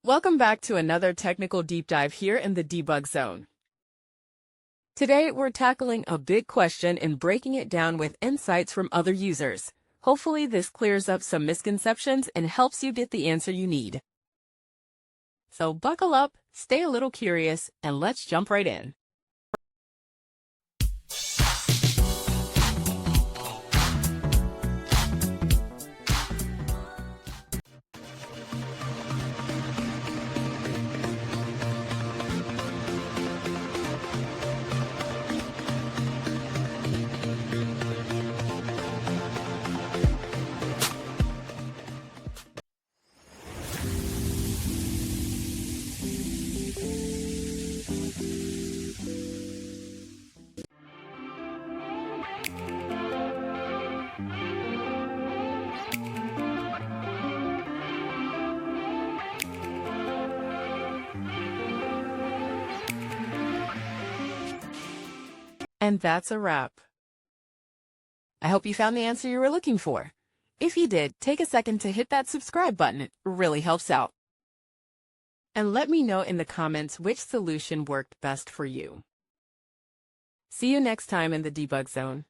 Welcome back to another technical deep dive here in the debug zone. Today, we're tackling a big question and breaking it down with insights from other users. Hopefully, this clears up some misconceptions and helps you get the answer you need. So buckle up, stay a little curious, and let's jump right in. And that's a wrap. I hope you found the answer you were looking for. If you did, take a second to hit that subscribe button. It really helps out. And let me know in the comments which solution worked best for you. See you next time in the debug zone.